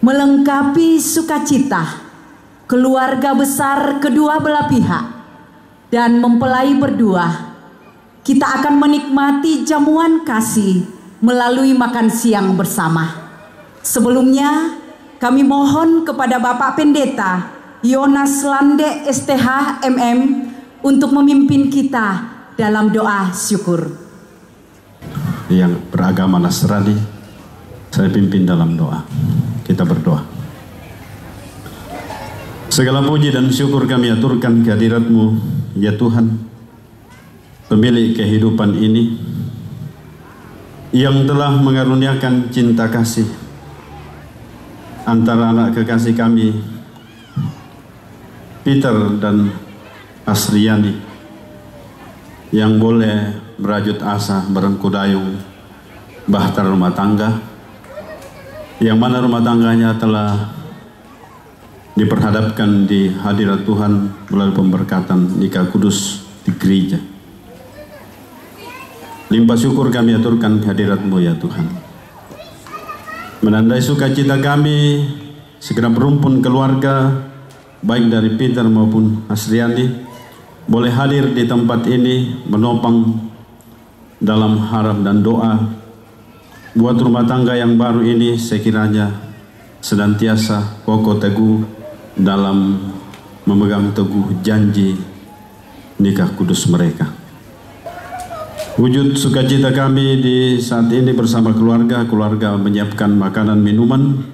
melengkapi sukacita keluarga besar kedua belah pihak dan mempelai berdua, kita akan menikmati jamuan kasih melalui makan siang bersama. Sebelumnya, kami mohon kepada Bapak Pendeta Yonas Lande STH MM untuk memimpin kita dalam doa syukur. Yang beragama Nasrani, saya pimpin dalam doa. Kita berdoa. Segala puji dan syukur kami aturkan kehadirat-Mu, ya Tuhan, pemilik kehidupan ini, yang telah mengaruniakan cinta kasih antara anak kekasih kami, Peter dan Asriani, yang boleh merajut asa berengku dayung bahtera rumah tangga, yang mana rumah tangganya telah diperhadapkan di hadirat Tuhan melalui pemberkatan nikah kudus di gereja. Limpah syukur kami aturkan kehadirat-Mu, ya Tuhan. Menandai sukacita kami, segera berumpun keluarga, baik dari Peter maupun Asriani, boleh hadir di tempat ini menopang dalam harap dan doa buat rumah tangga yang baru ini sekiranya senantiasa kokoh teguh dalam memegang teguh janji nikah kudus mereka. Wujud sukacita kami di saat ini bersama keluarga menyiapkan makanan minuman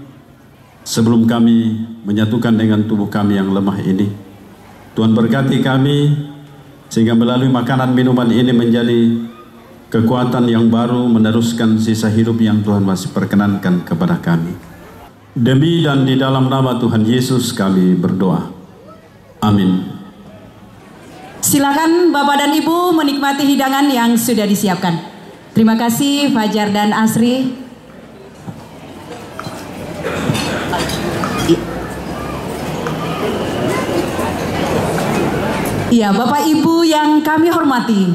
sebelum kami menyatukan dengan tubuh kami yang lemah ini. Tuhan berkati kami sehingga melalui makanan minuman ini menjadi kekuatan yang baru meneruskan sisa hidup yang Tuhan masih perkenankan kepada kami. Demi dan di dalam nama Tuhan Yesus kami berdoa. Amin. Silakan Bapak dan Ibu menikmati hidangan yang sudah disiapkan. Terima kasih Fajar dan Asri. Iya, Bapak Ibu yang kami hormati,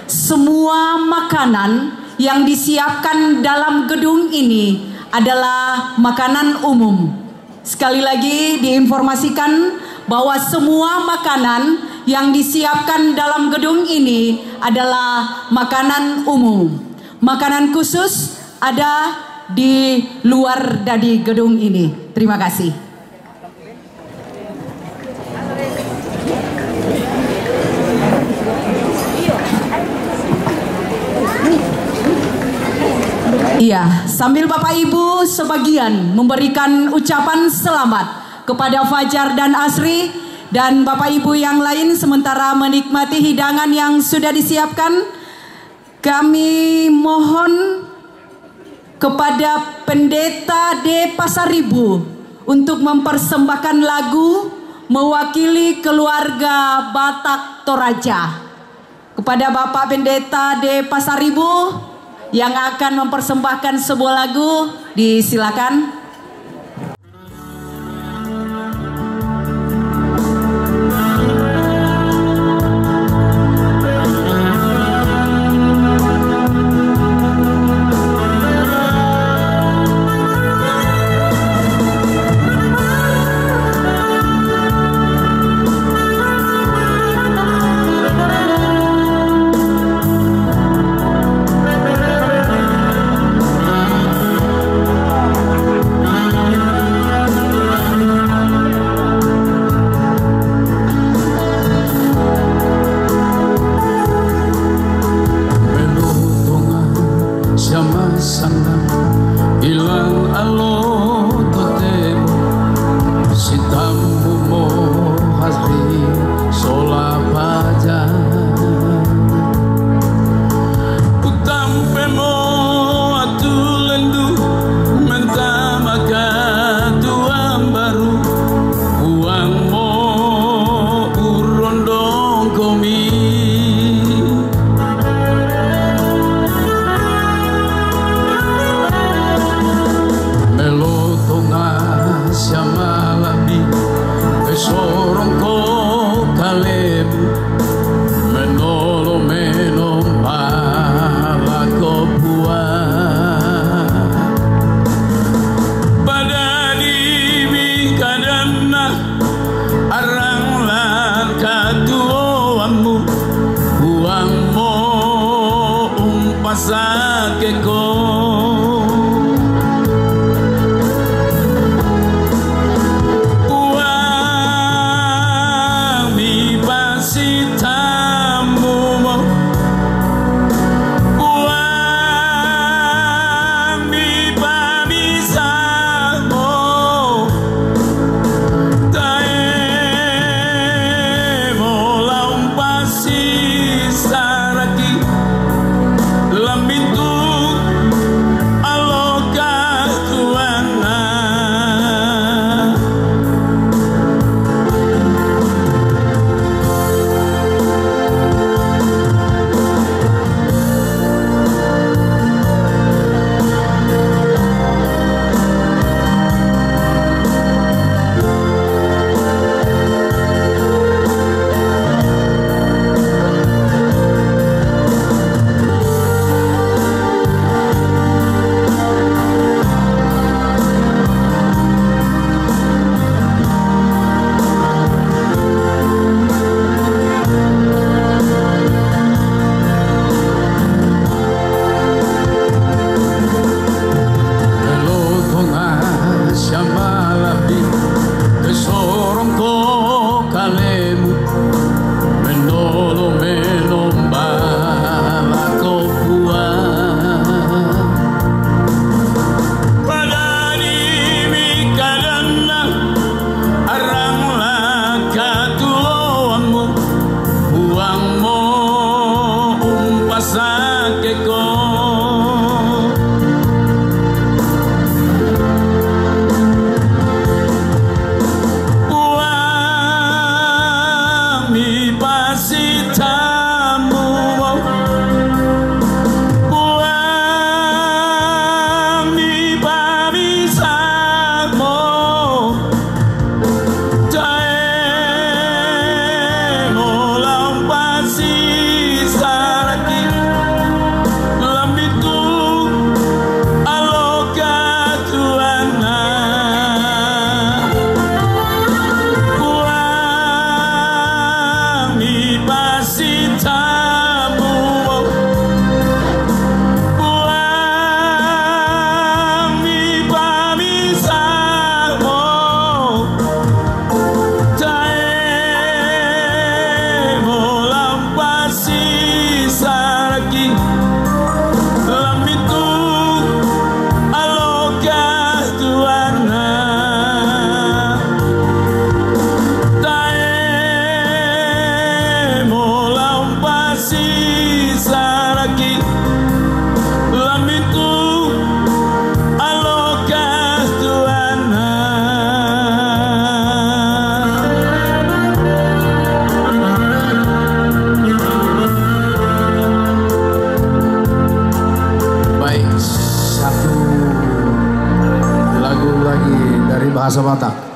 semua makanan yang disiapkan dalam gedung ini adalah makanan umum. Sekali lagi diinformasikan bahwa semua makanan yang disiapkan dalam gedung ini adalah makanan umum. Makanan khusus ada di luar dari gedung ini. Terima kasih. Iya, sambil Bapak Ibu sebagian memberikan ucapan selamat kepada Fajar dan Asri dan Bapak Ibu yang lain sementara menikmati hidangan yang sudah disiapkan, kami mohon kepada Pendeta D. Pasaribu untuk mempersembahkan lagu mewakili keluarga Batak Toraja. Kepada Bapak Pendeta D. Pasaribu yang akan mempersembahkan sebuah lagu, disilakan. dari bahasa Batak.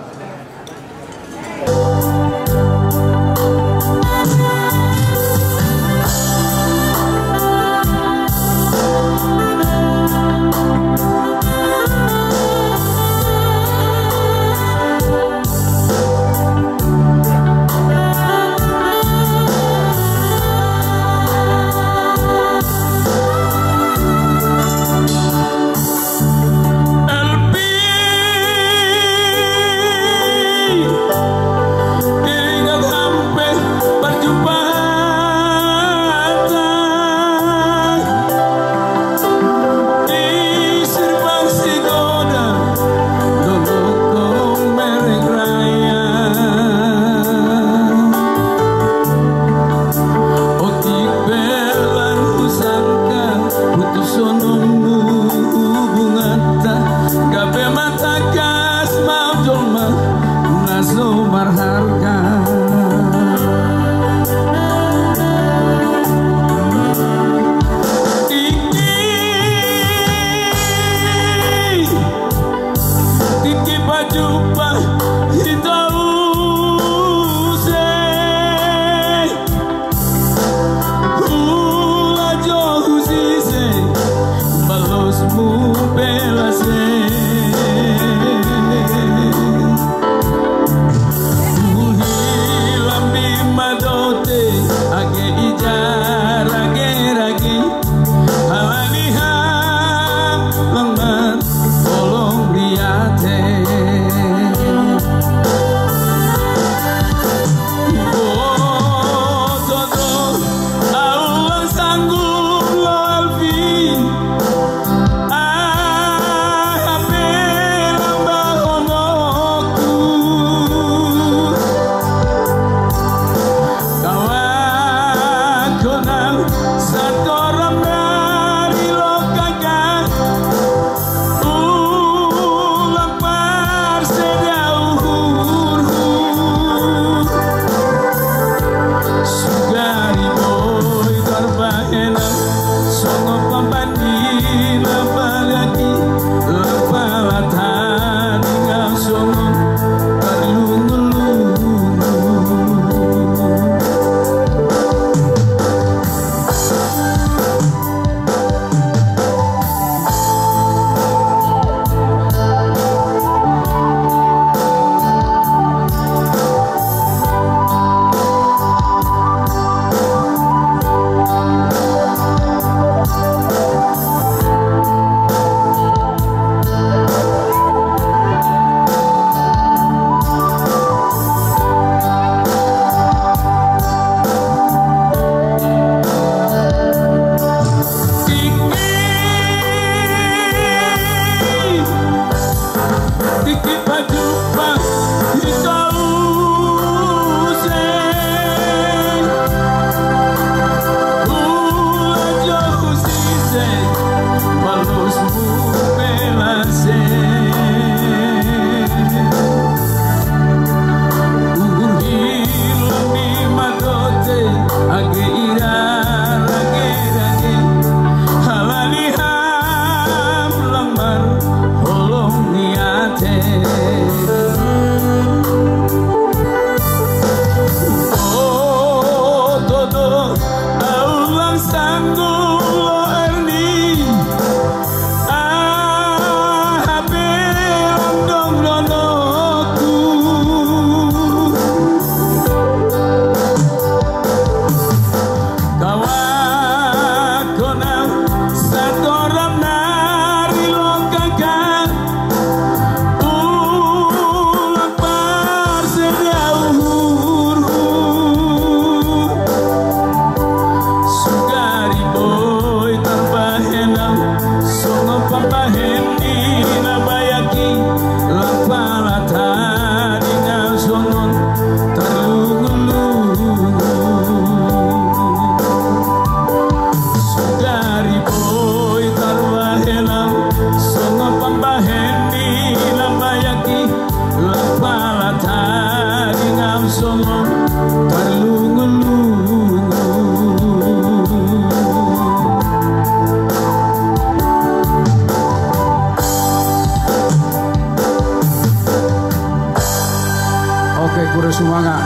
pura sumanga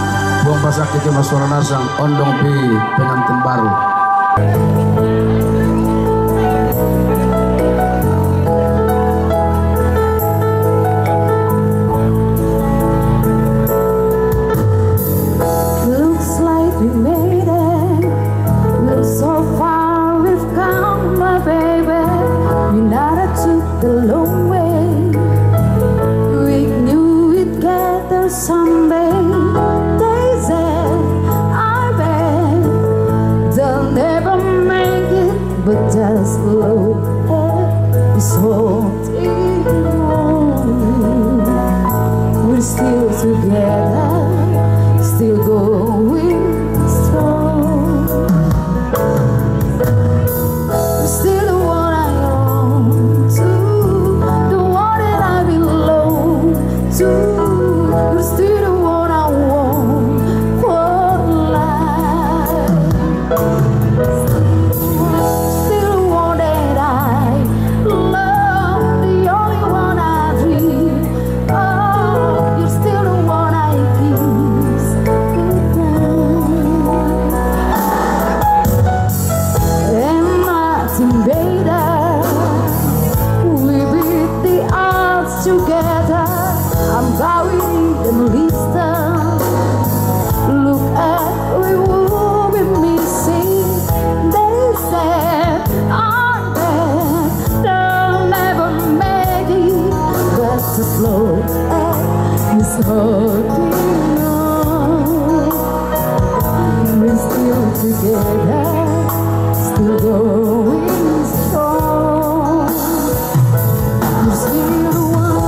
buang pasakit ke Mas Nasang ondong pi pengantin baru. Looks like we made it. Looks so far we've come, my baby. We never took the long way. We knew we'd get there someday. They said, I bet they'll never make it, but just look at this holding on. We're still together, still going strong. You're still the one I long to, the one that I belong to. You're still the one I want for life. Still the one that I love, the only one I dream. Oh, you're still the one I kiss goodnight. And Martin Bader, we beat the odds together. I'm going and listen. Look at we will be missing. They said, aren't they? They'll never make it. But the slow is holding on. We're still together, still going strong.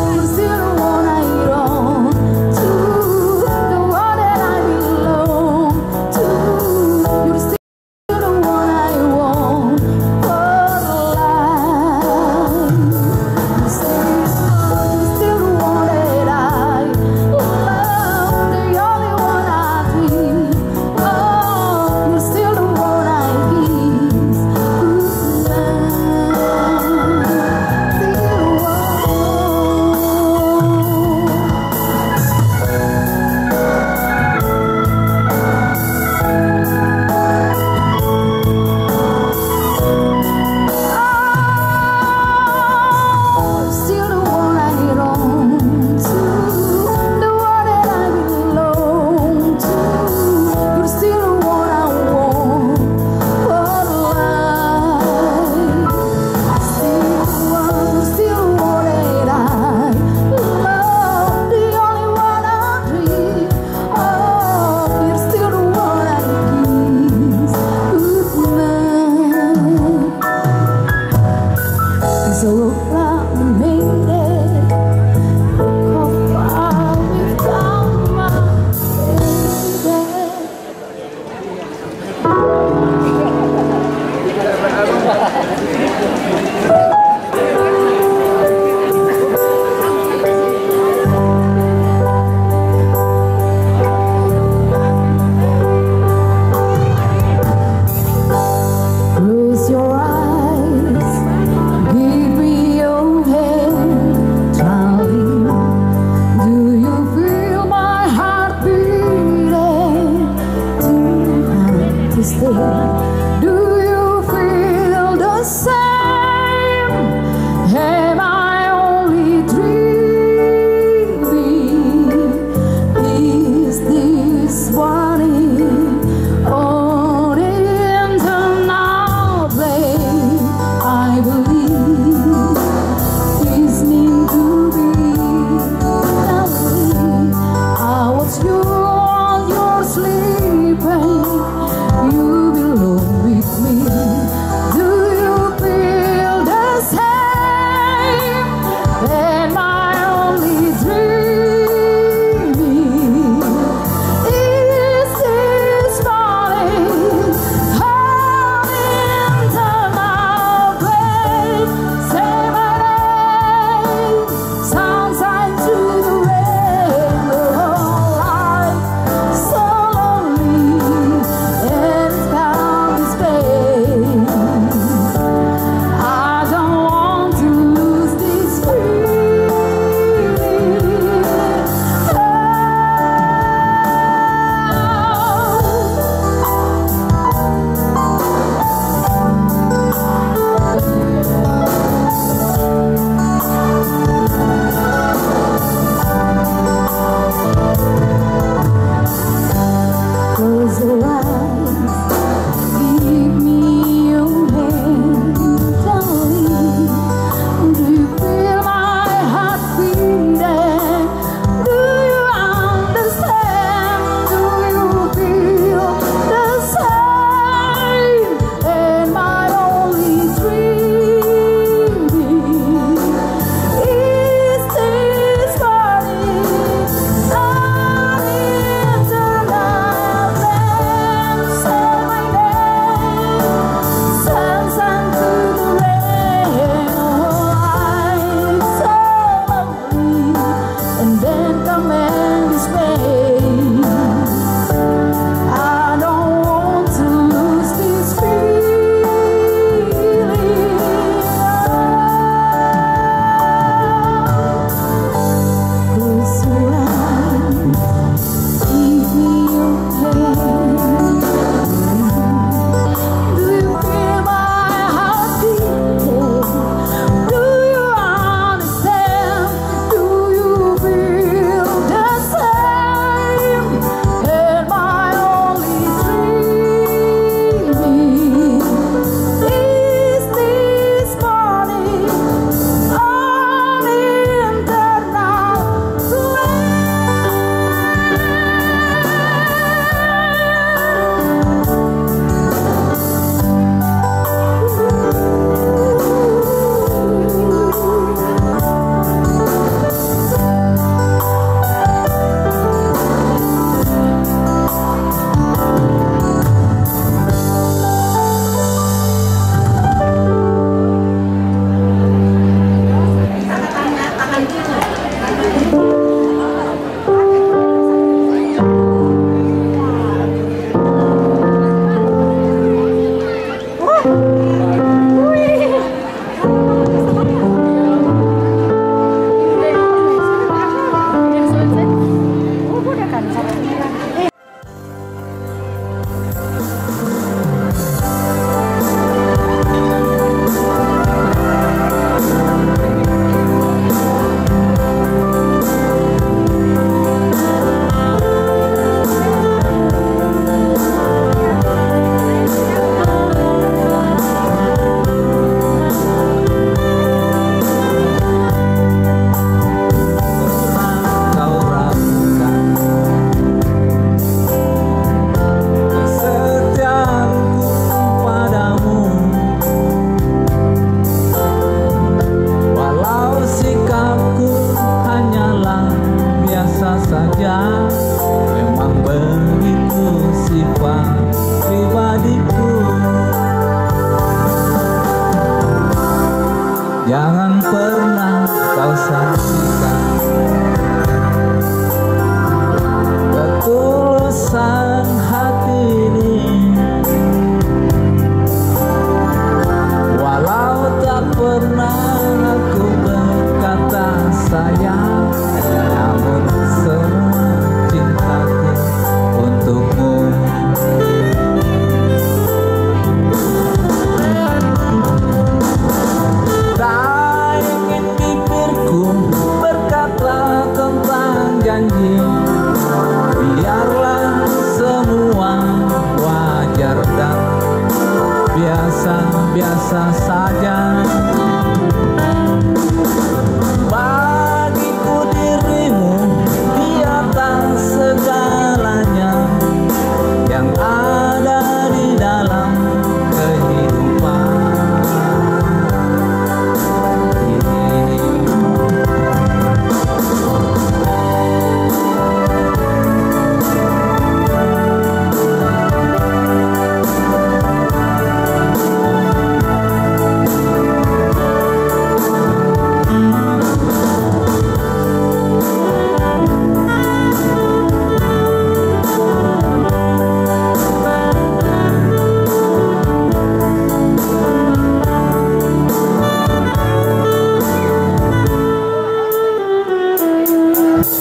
You're still the one I long to, the one that I belong to. You're still the one I want for life. You're still the one that I love, the only one I dream. Oh, you're still the one I kiss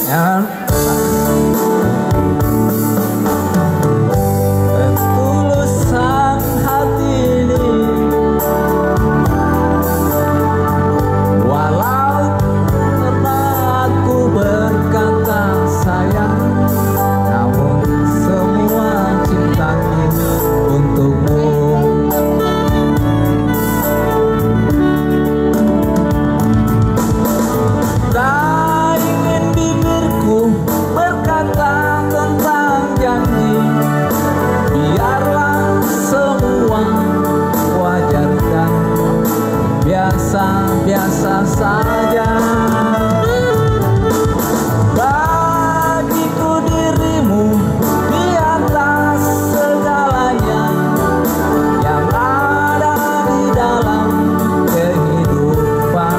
Ya. Ketulusan hati ini, walau pernah aku berkata sayang, namun semua cintaku untukmu. Tak ingin bibirku berkata tentang janji, biarlah semua wajar dan biasa-biasa saja. Bagiku dirimu di atas segalanya yang ada di dalam kehidupan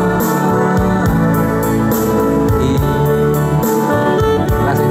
ini. Terima kasih.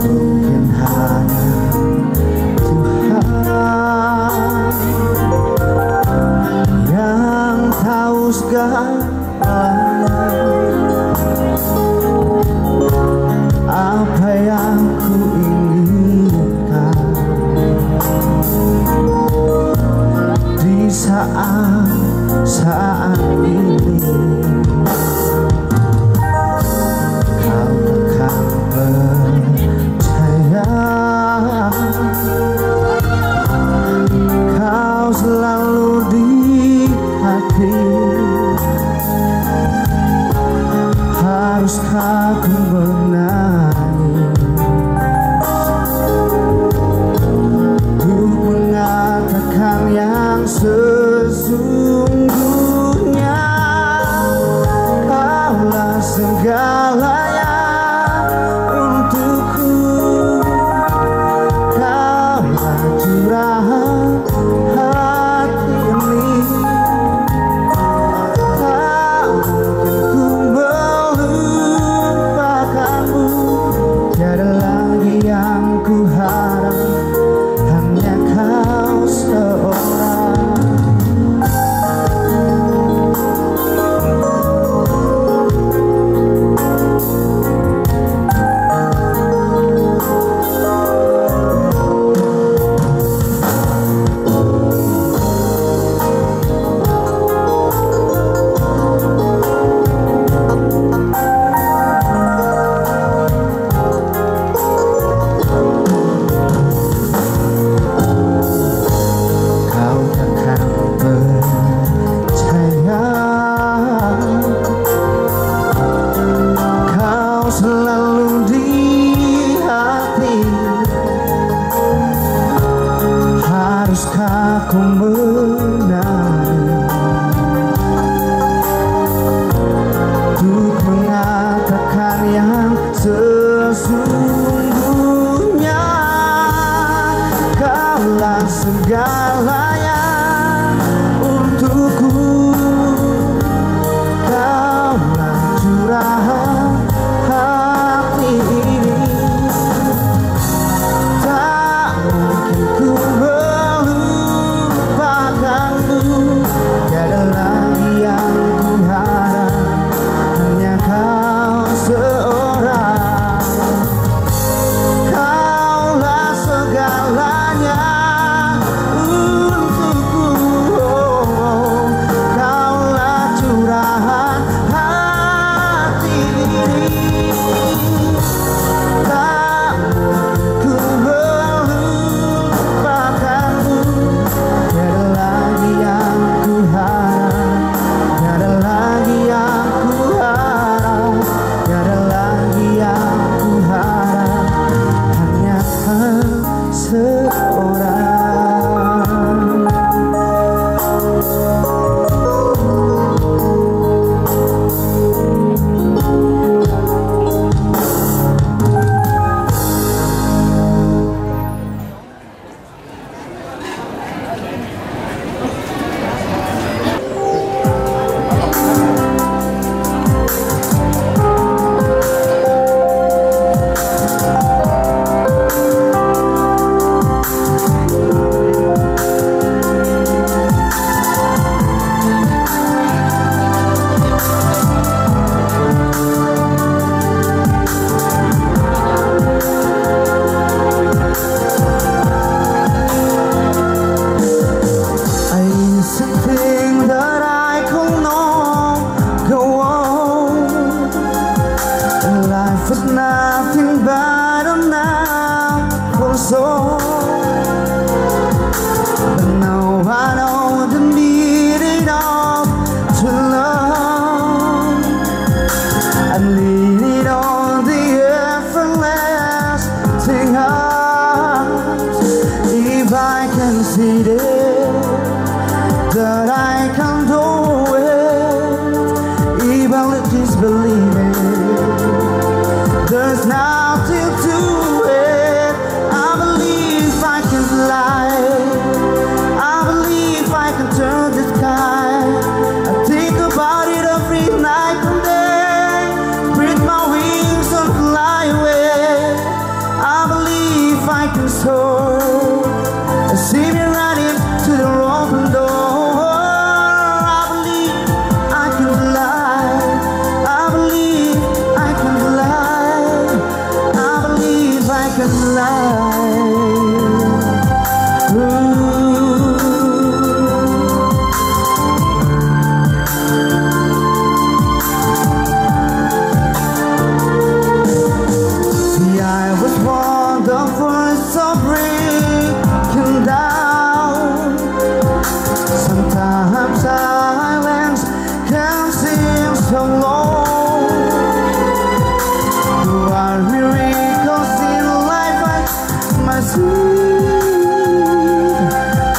Mungkin hanya Tuhan yang tahu segalanya, apa yang ku inginkan di saat ini. Kau takkan percaya, kau selalu di hati. Haruskah ku menangis untuk mengatakan yang sesungguhnya? Kaulah segalanya untukku, kaulah curahan hati ini. Tak mungkin ku melupakanmu, tiada lagi yang ku harap, hanya kau seorang. Kau takkan percaya, kau selalu di hati. Haruskah ku menangis untuk mengatakan yang sesungguhnya? Kaulah segalanya untukku, kaulah curahan hati ini. Tak mungkin ku melupakanmu, tiada lagi yang ku harap, hanya kau seorang. Kaulah segalanya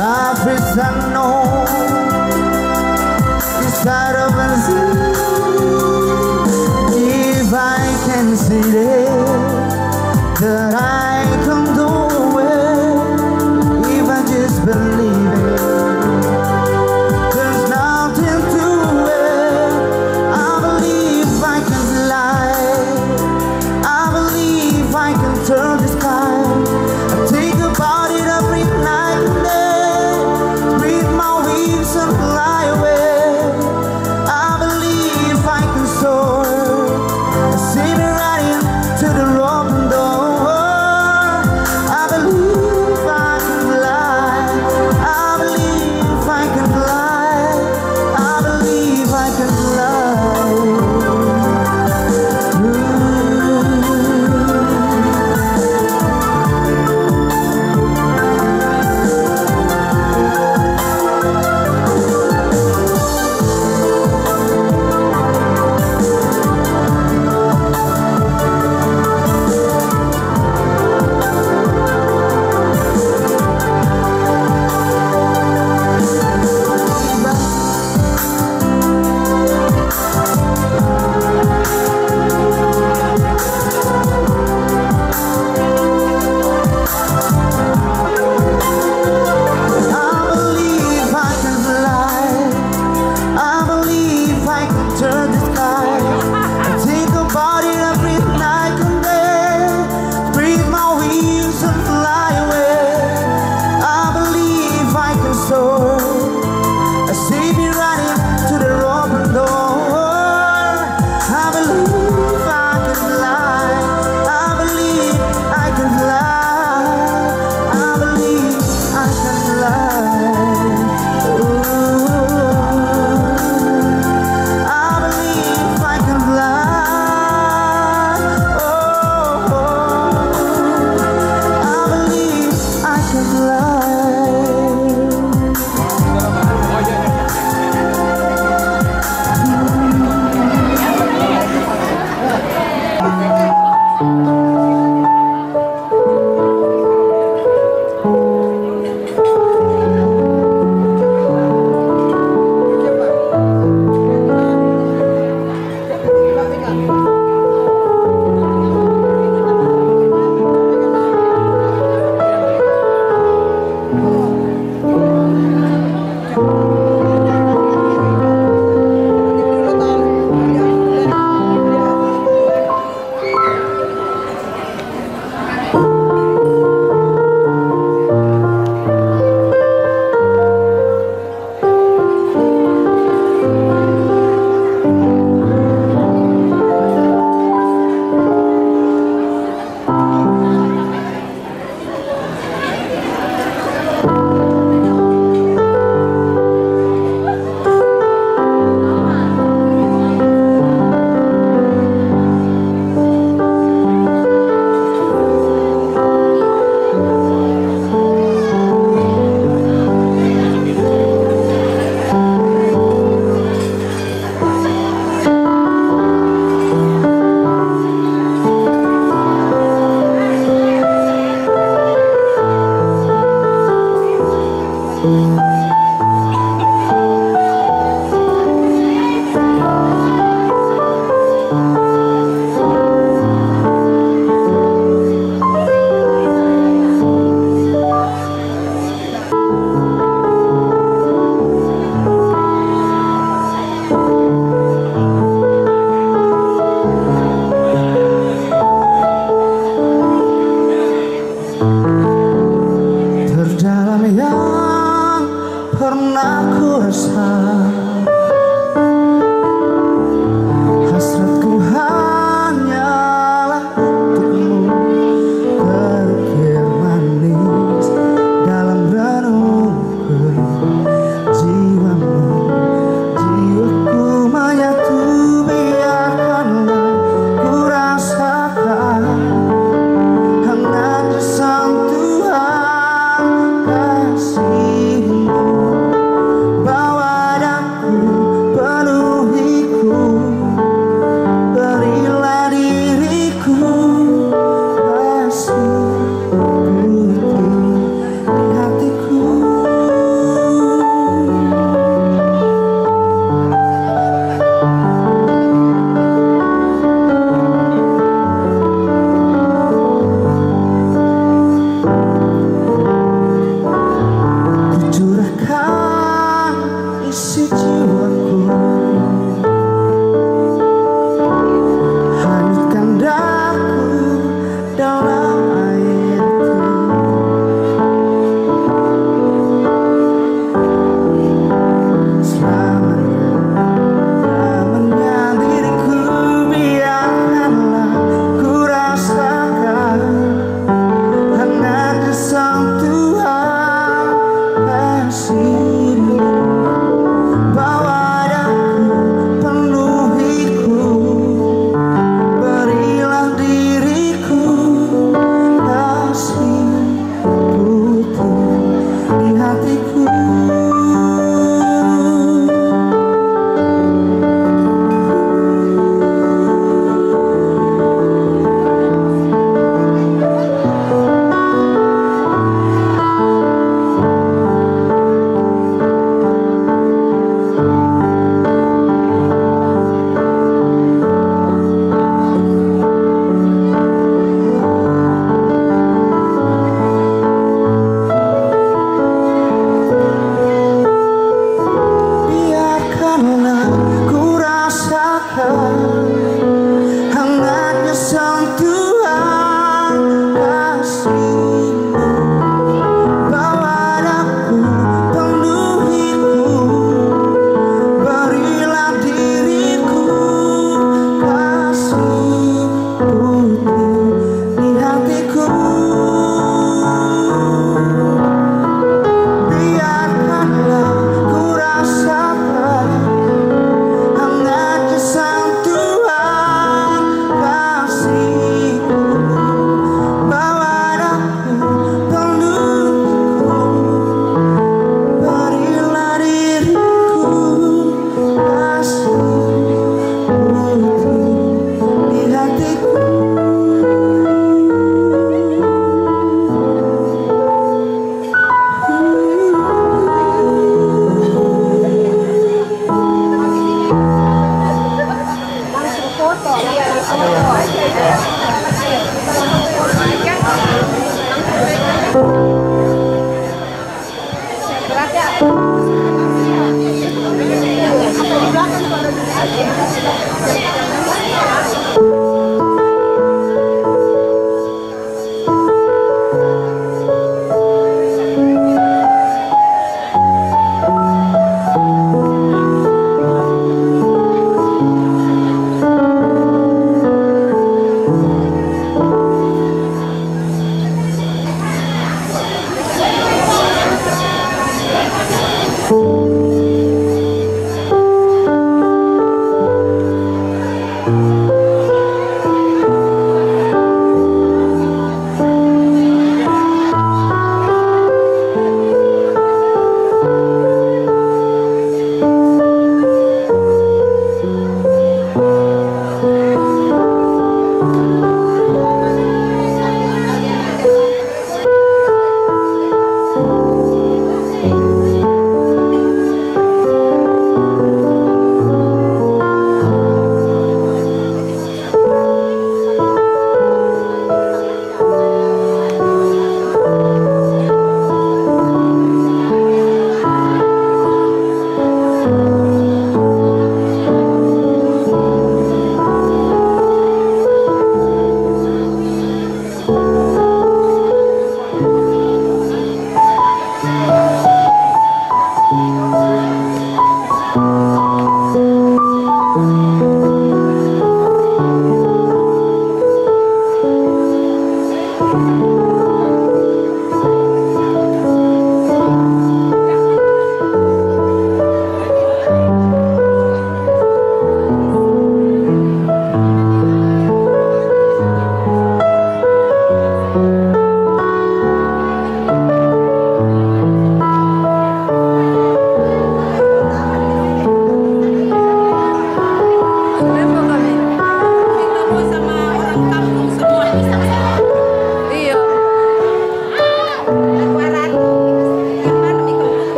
African know inside of a sea. If I can see that I can do it, if I just believe it, there's nothing to it. I believe I can fly, I believe I can turn the sky. I think about it every night and day, breathe my wings and fly away. I believe I can soar, see me running to the open door. I believe I can fly, I believe I can fly, I believe I can fly. Terdalam yang pernah ku rasa, hasratku hanyalah untukmu, terukir manis dalam renungku jiwamu. Jiwaku menyatu, biarkanlah ku rasakan hangatnya sentuhan kasihmu. Bawa daku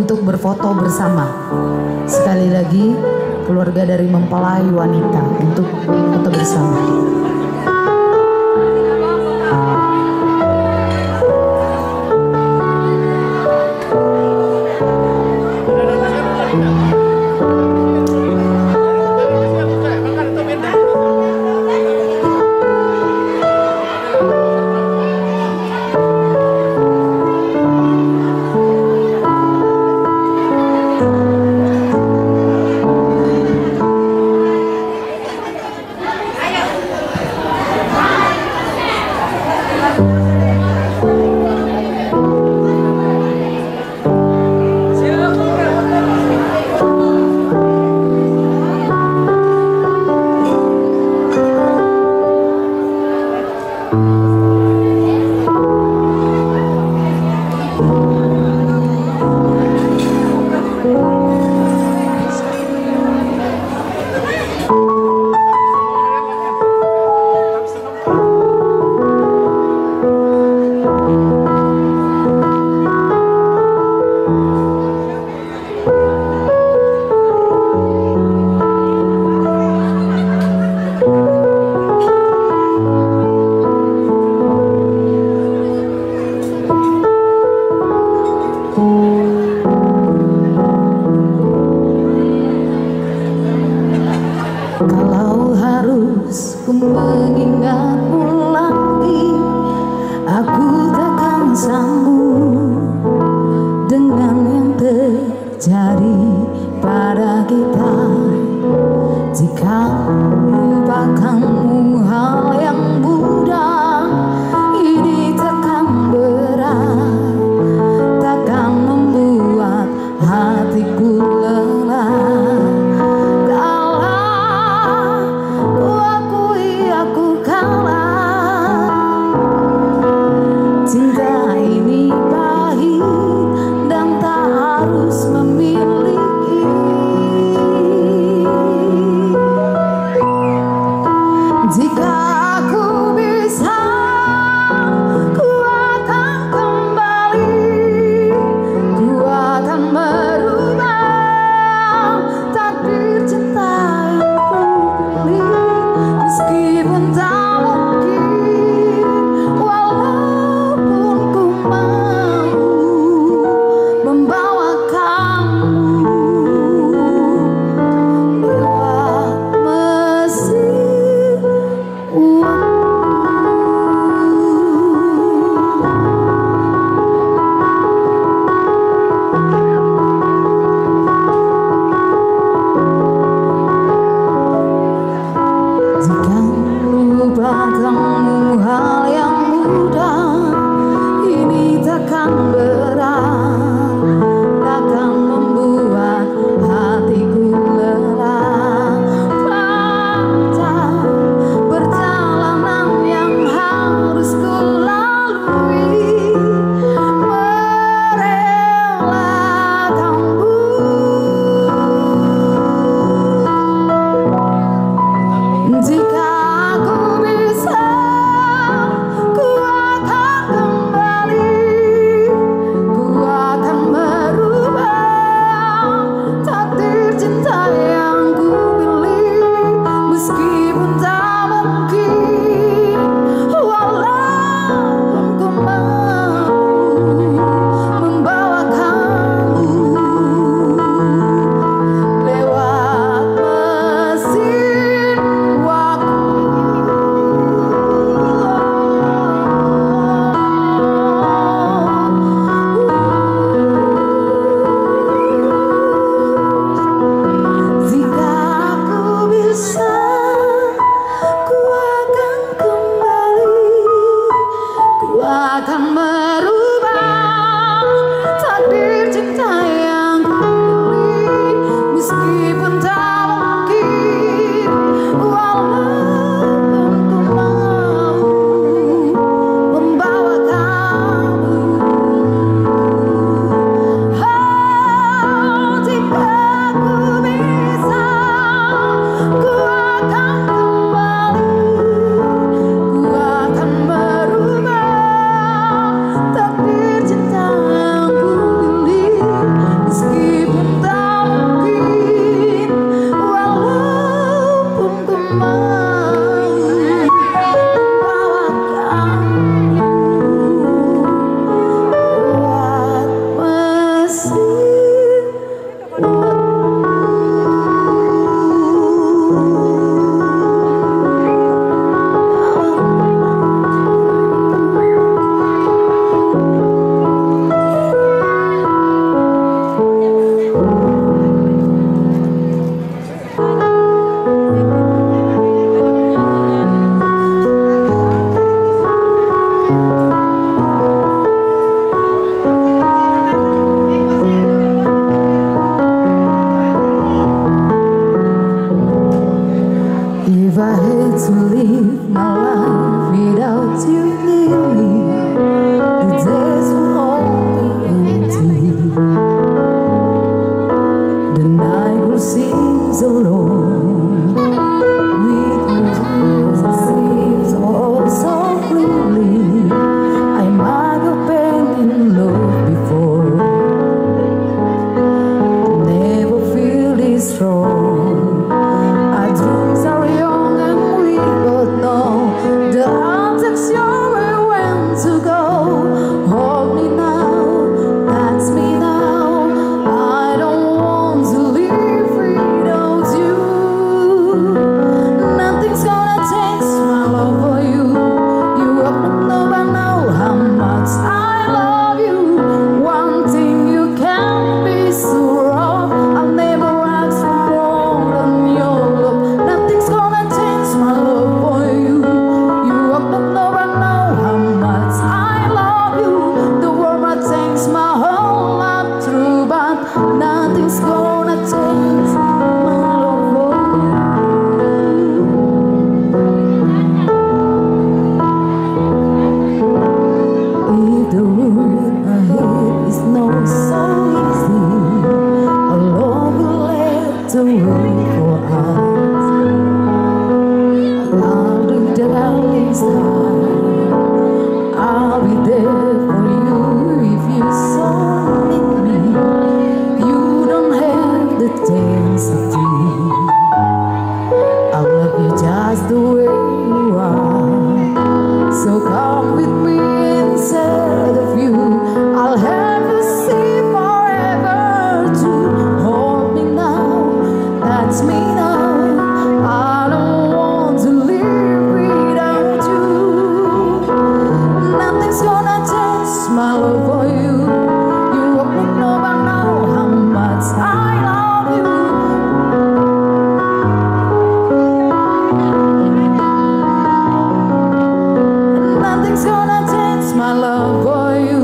untuk berfoto bersama. Sekali lagi, keluarga dari mempelai wanita untuk foto bersama. Kalau harus ku mengingatmu lagi, aku takkan sanggup dengan yang terjadi pada kita. Jika melupakanmu hal yang mudah, ini takkan berat, takkan membuat hatiku lelah. Cinta ini pahit dan tak harus memiliki. to live my life without you near me. The days will all be empty. The night will seem so long. With your sleeps all so clearly. I might have been in love before. Never feel this strong. Our dreams are young and we both know the objects you're when to go. Hold me now, that's me now. I don't want to live without you. Nothing's gonna change my love for you. You have to know by now how much I love you. One thing you can't be sure of, I'll never ask for more than your love. Nothing's gonna change my love for you. You have to know by now how much I love you. The world might change my whole life through, but nothing's gonna change my love for you. If the road ahead is not so easy, our love will let the way for us. I'll do the darkest time. I'll be there for you if you so need me. You don't have the chance to do. I'll love you just the way you are. So come with me inside of you. I'll have you see forever to hold me now. That's me now. I don't want to live without you. Nothing's gonna change my love for you. You won't know by now how much I love you. Nothing's gonna change my love for you.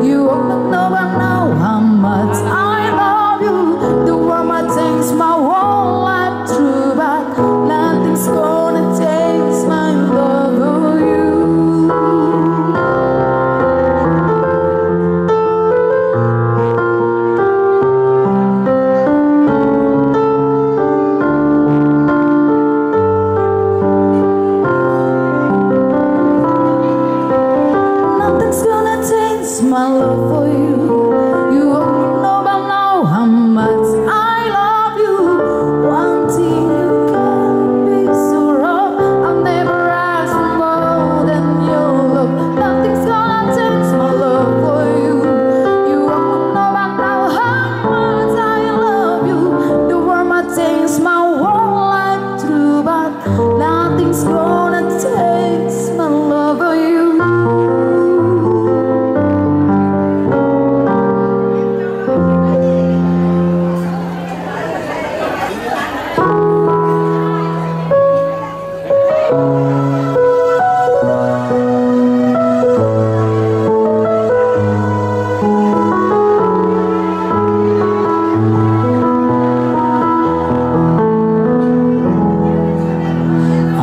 You won't know by now how much I love you. The world might change my whole life through, but nothing's gonna change my love for you. Nothing's gonna change my love for you. You won't know by now how much I love you. One thing you can't be sure of, I'll never ask for more than your love. Nothing's gonna change my love for you. You won't know by now how much I love you. The world might change my whole life through, but nothing's gonna change my love for you.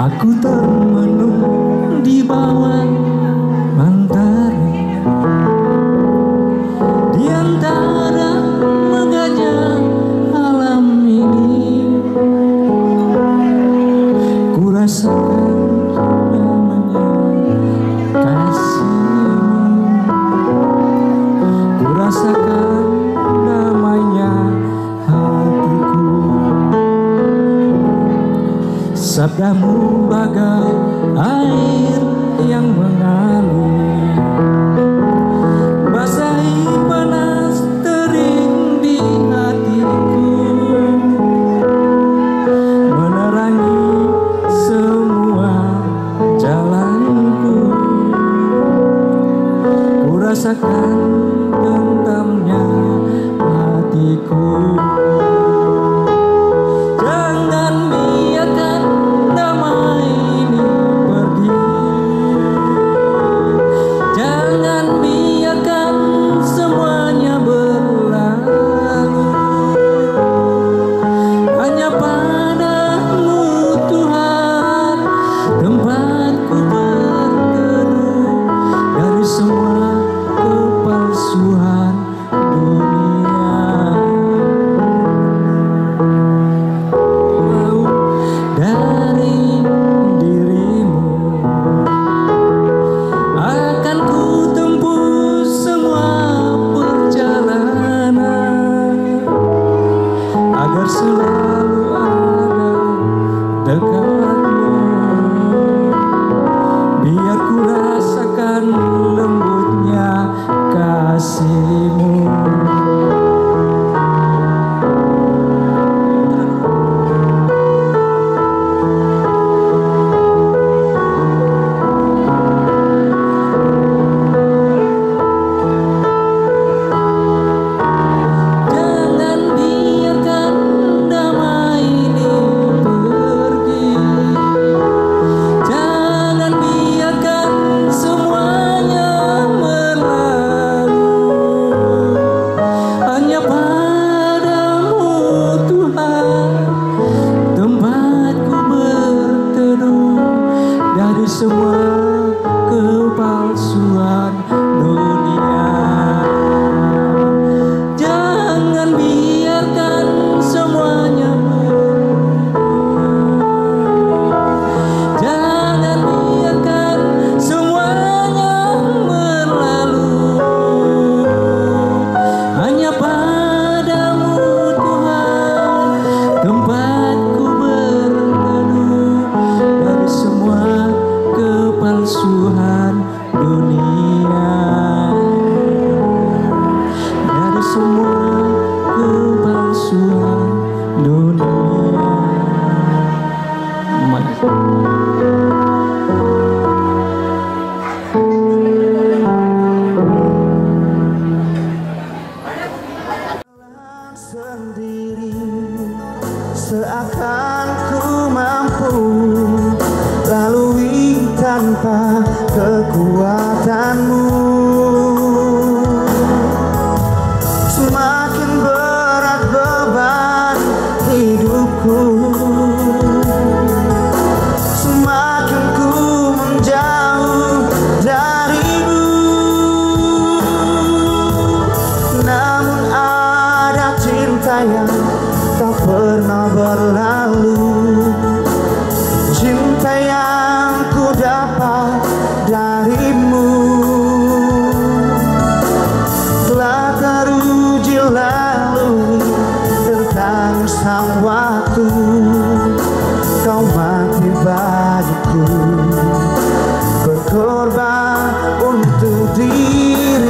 Aku termenung di bawah mentari, di antara megahnya alam ini. Ku rasakan namanya kasihmu. Ku rasakan namanya hatiku. Sabdamu bagai air yang mengalir, basahi panas tering di hatiku, menerangi semua jalanku. Ku rasakan tentamnya hatiku. Jangan biarkan damai ini pergi. agar selalu ada dekatmu. Biar ku rasakan lembutnya kasihmu. Semua kepalsuan dunia, jangan biarkan semuanya jangan biarkan semuanya berlalu. Hanya padamu Tuhan tempatku berteduh dari semua kepalsuan dunia, dari semua kepalsuan dunia. Sendiri seakan ku mampu lalui tanpa kekuatanmu. Semakin berat beban hidupku, semakin ku menjauh darimu. Namun ada cinta yang tak pernah berlalu, cinta yang ku dapat darimu. Telah teruji lalui tentang sang waktu, kau mati bagiku, berkorban untuk diriku.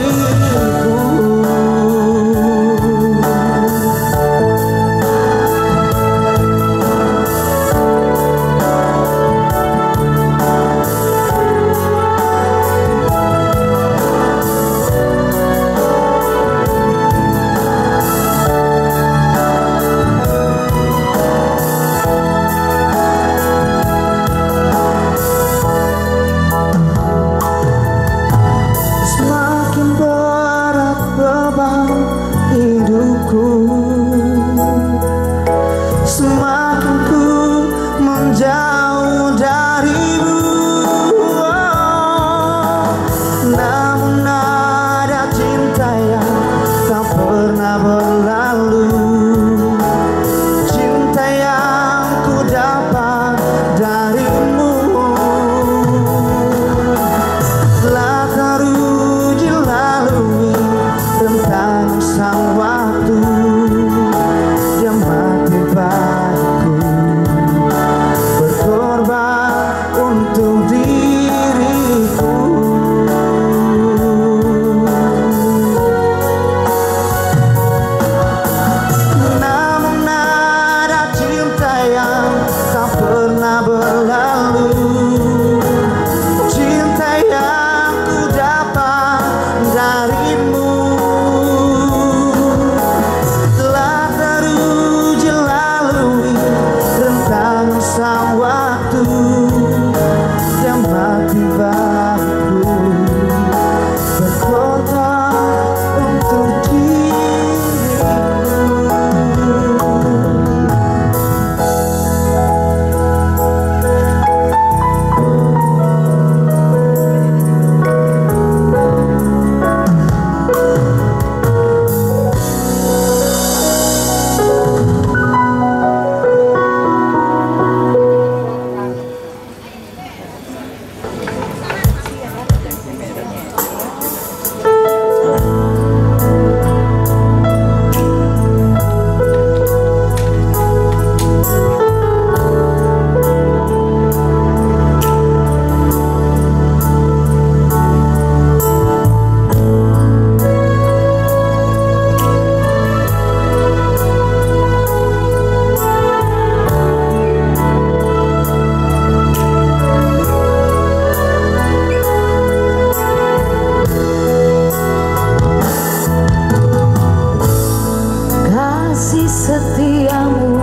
setiamu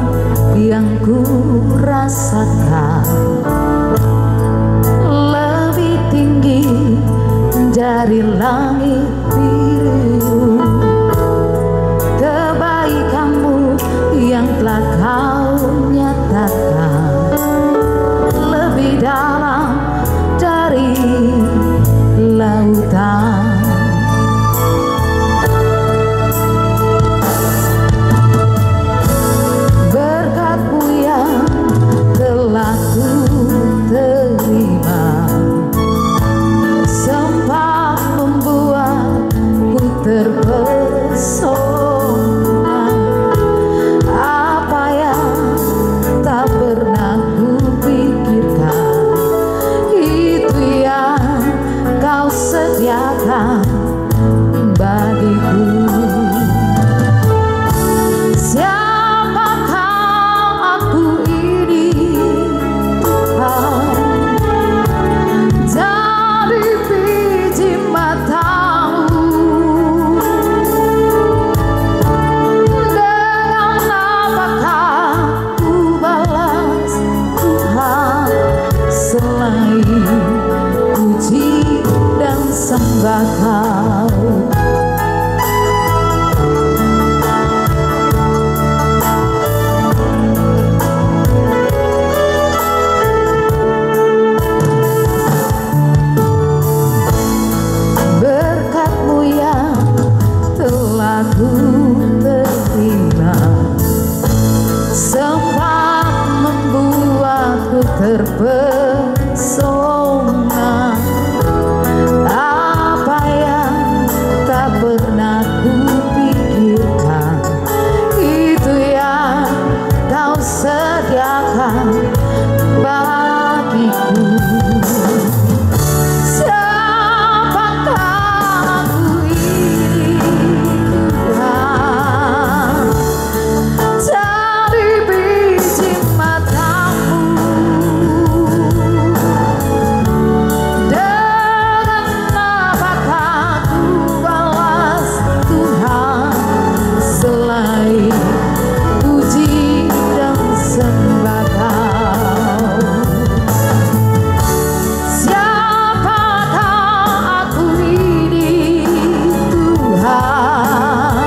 yang ku rasakan lebih tinggi dari langit biru. Kebaikanmu yang telah kau nyatakan lebih dalam dari lautan. Berkat-Mu yang telah ku terima sempat membuatku terpesona. Apa yang tak pernah ku pikirkan, itu yang kau sediakan bagiku. Siapakah aku ini, Tuhan? Dari biji matamu, dengan apakah ku balas Tuhan selain puji dan sembah Kau. Berkat-Mu yang telah ku terima sempat membuatku terpesona. Apa yang tak pernah ku pikirkan, itu yang kau sediakan bagiku. Siapakah aku ini, Tuhan? Dari biji matamu, dengan apakah ku balas Tuhan selain puji dan sembah Kau. Siapakah aku ini, Tuhan?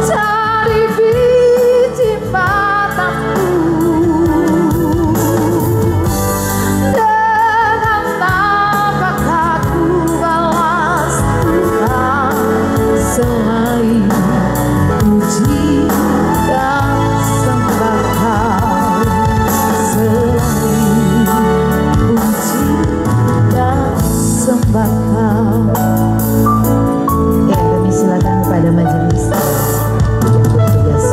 Dari biji matamu, dengan apakah ku balas Tuhan selain puji dan sembah Kau, selain puji dan sembah Kau. Ya, kami silakan kepada majelis untuk bertugas.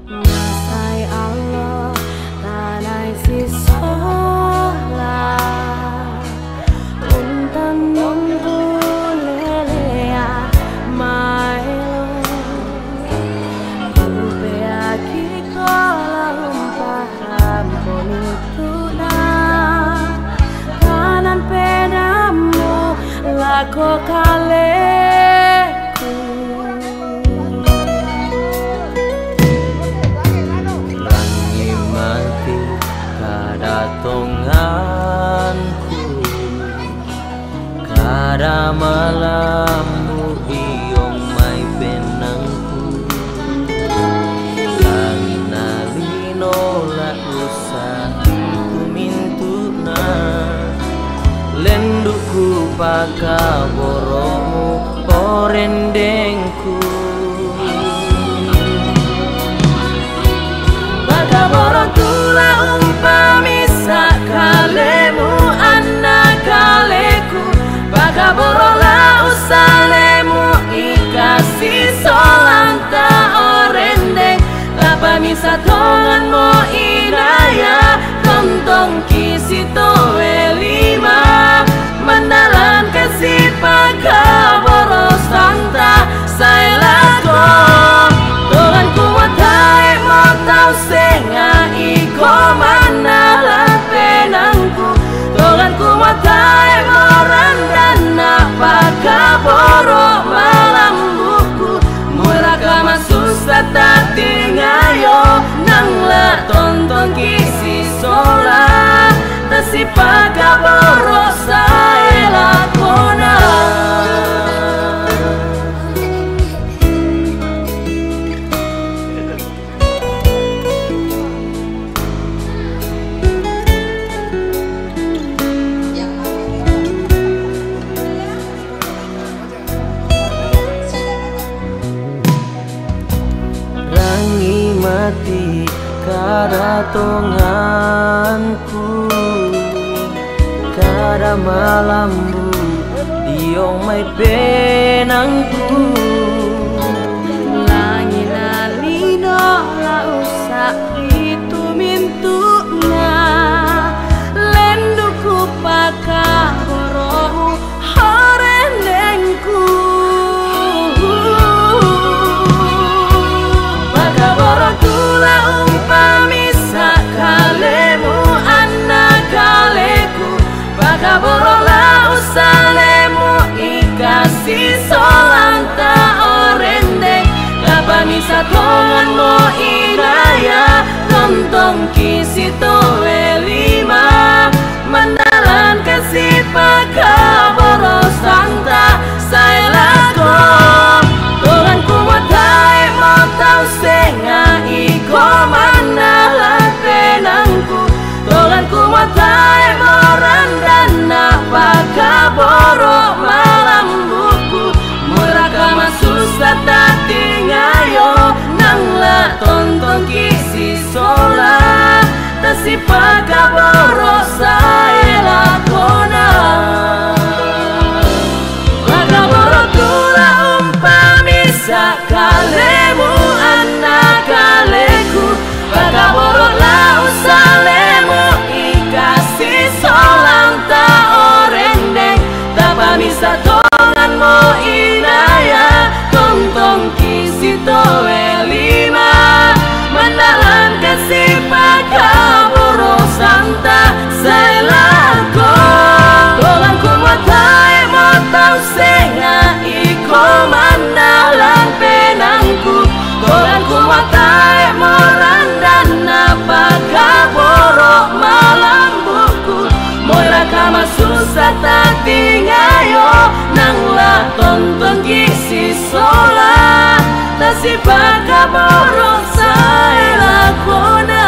Masai Allah tanai sisola untan nunggu lelea maelo kupe aki kola umpaham konutuna kanan pedamu lako kaleku. Rangi mati kadatonganku, kada malammu iyong may benangku. Lanalino la usah kumintu na lenduku pakaboromu orendengku. Pakaboro tula umpamisa kalemu anak kaleku. Pakaboro la tonton kisi sola Tasipaka borosa elakona Rangi mati karatonganku Kada malambu diong may penangku Langit alino la usak itu mintuna Lenduku paka borohu horendengku Paka borotula umpami sakalemu anak kaleku Paka borola usalemu ikasih solanta orende Lapani satongan mo inaya Tontong kisi towe lima Mandalan kasih paka borosanta Saya lako Tuhan kuwatai mau tau senga iko mandalan penangku Tuhan kuwatai mau randana paka borok malam buku Murakama susah tati ngayo Nangla tonton kisi sola Tasipaka borosa elakona Paka borotula umpami sakalemu anak kaleku Paka borola usalemu ikasih solanta orendeng Tapami satongan mo inaya Tontong kisi towe lima Mandalan kasih paka borosanta Saya lako Tuhan kuwatai mo tau senga iko mandalan penangku Tuhan kuwatai mo randana paka borok malam buku Moira kama susah tati ngayo Nangla tonton kisi sola Tasipaka borok saya lakona